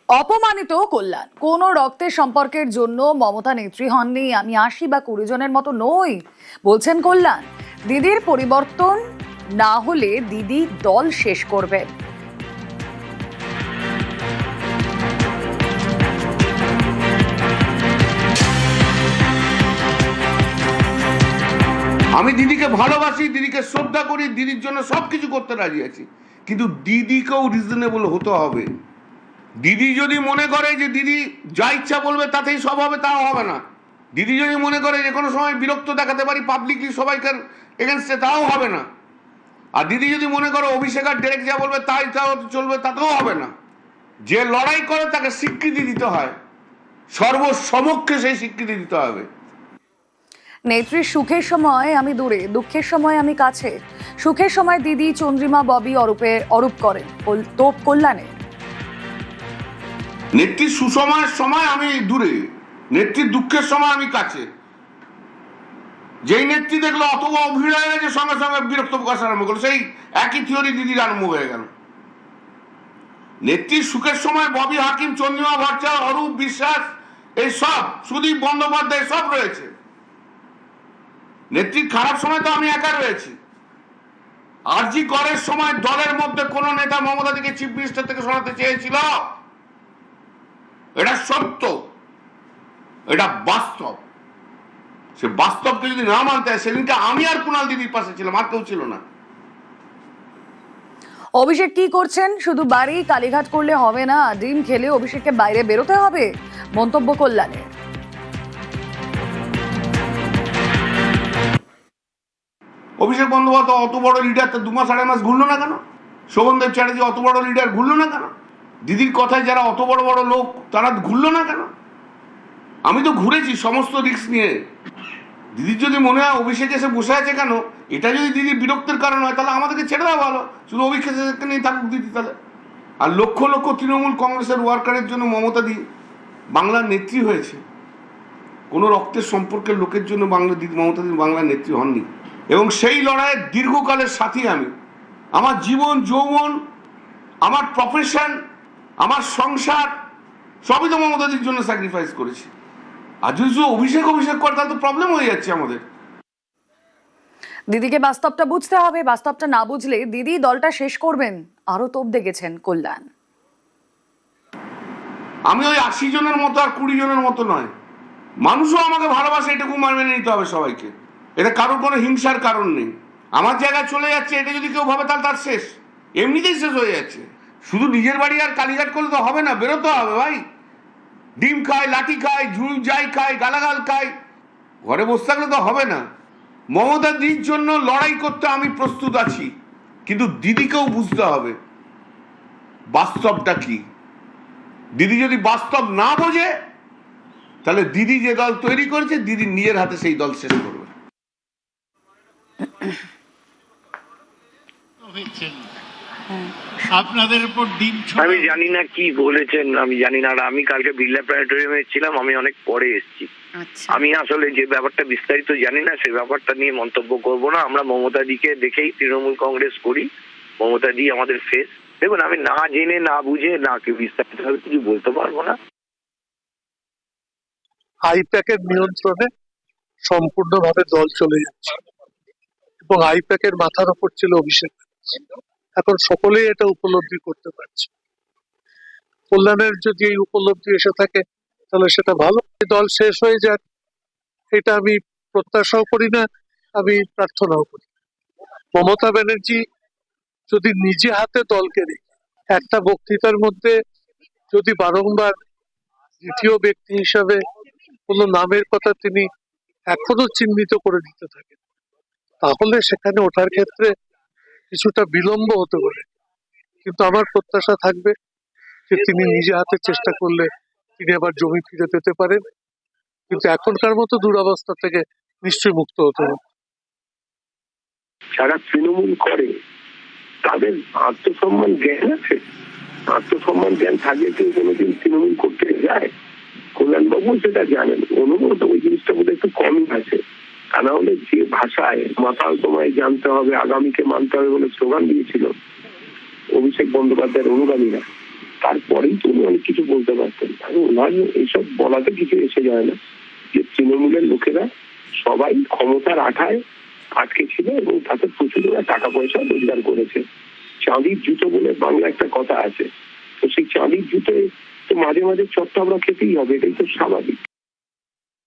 অপমানিত কল্যাণ। কোন রক্তের সম্পর্কের জন্য মমতা নেত্রী হননি। আমি ৮০ বা ২০ জনের মতো নই বলছেন কল্যাণ। দিদির পরিবর্তন না হলে দিদি দল শেষ করবে। আমি দিদিকে ভালোবাসি, দিদিকে শ্রদ্ধা করি, দিদির জন্য সবকিছু করতে রাজি আছি, কিন্তু দিদিকেও রিজনেবল হতে হবে। দিদি যদি মনে করে যে দিদি যা ইচ্ছা বলবে তাতেই সব হবে, তাও হবে না। দিদি যদি মনে করে যে কোনো সময় বিরক্ত দেখাতে পারি পাবলিকলি সবাইকার এগেনস্টে, তাও হবে না। আর দিদি যদি মনে করে অভিষেক আর ডেরেক যা বলবে তাই তাও চলবে, তাতেও হবে না। যে লড়াই করে তাকে স্বীকৃতি দিতে হয়, সর্বসমক্ষে সেই স্বীকৃতি দিতে হবে। নেত্রীর সুখের সময় আমি দূরে, দুঃখের সময় আমি কাছে। সুখের সময় দিদি চন্দ্রিমা ববি অরূপ করেন তোপ কল্যাণে। নেত্রীর সুসময়ের সময় আমি দূরে, নেত্রীর দুঃখের সময় আমি কাছে। যেই নেত্রী দেখলো অত ভিড় হয়ে গেছে, সঙ্গে সঙ্গে বিরক্ত প্রকাশ আরম্ভ করলো, সেই একই থিওরি দিদির আরম্ভ হয়ে গেল। নেত্রীর সুখের সময় ববি হাকিম, চন্দ্রিমা ভট্টাচার্য, অরূপ বিশ্বাস, এই সব, সুদীপ বন্দ্যোপাধ্যায় সব রয়েছে। নেত্রীর খারাপ সময় তো আমি একা রয়েছি। আরজি করের সময় দলের মধ্যে কোন নেতা মমতা দিকে চিফ মিনিস্টার থেকে সরাতে চেয়েছিল? এটা সত্য, এটা বাস্তব। সে বাস্তবকে যদি না মানতে হয়, সেদিনকে আমি আর কুণাল দিদির পাশে ছিলাম, আর কেউ ছিল না। অভিষেক কি করছেন? শুধু বাড়ি কালীঘাট করলে হবে না, ডিম খেলে অভিষেককে বাইরে বেরোতে হবে, মন্তব্য কল্যাণের। অভিষেক বন্দ্যোপাধ্যায় অত বড় লিডার, তো ২ মাস ২.৫ মাস ঘুরলো না কেন? শোভনদেব চ্যাটার্জি অত বড় লিডার, ঘুরলো না কেন? দিদির কথায় যারা অত বড় বড় লোক, তারা ঘুরলো না কেন? আমি তো ঘুরেছি সমস্ত রিস্ক নিয়ে। দিদির যদি মনে হয় অভিষেক এসে বসে আছে কেন, এটা যদি দিদির বিরক্তির কারণ হয়, তাহলে আমাদেরকে ছেড়ে দেওয়া ভালো, শুধু অভিষেক নিয়ে থাকুক দিদি তাহলে। আর লক্ষ লক্ষ তৃণমূল কংগ্রেসের ওয়ার্কারের জন্য মমতা দি বাংলার নেত্রী হয়েছে। কোনো রক্তের সম্পর্কের লোকের জন্য মমতা দি বাংলার নেত্রী হননি। এবং সেই লড়াইয়ের দীর্ঘকালের সাথী আমি। আমার জীবন যৌবন, আমার প্রফেশন, আমার সংসার সবই তো মমতাদির জন্য স্যাক্রিফাইস করেছি। আর যদি শুধু অভিষেক করে, তাহলে তো প্রবলেম হয়ে যাচ্ছে আমাদের। দিদিকে বাস্তবটা বুঝতে হবে, বাস্তবটা না বুঝলে দিদি দলটা শেষ করবেন, আরো তোপ দেখেছেন কল্যাণ। আমি ওই ৮০ জনের মতো আর ২০ জনের মতো নয়। মানুষও আমাকে ভালোবাসে, এটুকু মেনে নিতে হবে সবাইকে। এটা কারোর কোনো হিংসার কারণ নেই। আমার জায়গায় চলে যাচ্ছে, এটা যদি কেউ ভাবে তাহলে তার শেষ, এমনিতেই শেষ হয়ে যাচ্ছে। শুধু নিজের বাড়ি আর কালীঘাট করলে তো হবে না, বেরোতে হবে ভাই। ডিম খায়, লাঠি খায়, ঝুল যাই খায়, গালাগাল খায়, ঘরে বসে থাকলে তো হবে না। মমতা দিদির জন্য লড়াই করতে আমি প্রস্তুত আছি, কিন্তু দিদিকেও বুঝতে হবে বাস্তবটা কি। দিদি যদি বাস্তব না বোঝে, তাহলে দিদি যে দল তৈরি করেছে, দিদি নিজের হাতে সেই দল শেষ করবে। আপনাদের উপর ডিম, আমি জানি না কি বলেছেন, আমি জানি না। আমি কালকে বিড়লা প্ল্যানেটোরিয়ামে ছিলাম, আমি অনেক পরে এসেছি। আমি আসলে যে ব্যাপারটা বিস্তারিত জানি না, সে ব্যাপারটা নিয়ে মন্তব্য করব না। আমরা মমতা দিকে দেখেই তৃণমূল কংগ্রেস করি, মমতা দি আমাদের ফেস। দেখুন, আমি না জেনে না বুঝে না কেউ বিস্তারিত ভাবে কিছু বলতে পারবো না। আইপ্যাকের নিয়ন্ত্রণে সম্পূর্ণভাবে দল চলে যাচ্ছে এবং আইপ্যাকের মাথার উপর ছিল অভিষেক। এখন সকলেই এটা উপলব্ধি করতে পারছে। কল্যাণের যদি এই উপলব্ধি এসে থাকে, তাহলে সেটা ভালো। দল শেষ হয়ে যাক, এটা আমি প্রত্যাশাও করি না, আমি প্রার্থনাও করি। মমতা ব্যানার্জি যদি নিজে হাতে দলকে রেখে একটা বক্তৃতার মধ্যে যদি বারংবার দ্বিতীয় ব্যক্তি হিসাবে কোন নামের কথা তিনি এখনো চিহ্নিত করে দিতে থাকেন, তাহলে সেখানে ওঠার ক্ষেত্রে কিছুটা বিলম্ব হতে পারে। কিন্তু আমার প্রত্যাশা থাকবে যে তিনি নিজে হাতে চেষ্টা করলে তিনি আবার জমি ফিরে পেতে পারেন, কিন্তু এখনকার মতো দুরবস্থা থেকে নিশ্চয়ই মুক্ত হতে হবে। যারা তৃণমূল করে তাদের আত্মসম্মান জ্ঞান আছে, আত্মসম্মান জ্ঞান থাকলে কেউ কোনোদিন তৃণমূল করতে যায়? কল্যাণবাবু সেটা জানেন, অনুভূত ওই জিনিসটা বোধহয় একটু কমই আছে। তা না হলে যে ভাষায় মাতাল তোমায় জানতে হবে, আগামীকে মানতে হবে বলে স্লোগান দিয়েছিল অভিষেক বন্দ্যোপাধ্যায়ের অনুগামীরা, তারপরেই তো উনি অনেক কিছু বলতে পারতেন। আর ওনার এইসব বলাতে কিছু এসে যায় না, যে তৃণমূলের লোকেরা সবাই ক্ষমতার আঠায় আটকে ছিল এবং তাতে প্রচুর টাকা পয়সা রোজগার করেছে। চাঁদির জুতো বলে বাংলা একটা কথা আছে, তো সেই চাঁদির জুতোয় তো মাঝে মাঝে চট্ট আমরা খেতেই হবে, এটাই তো স্বাভাবিক।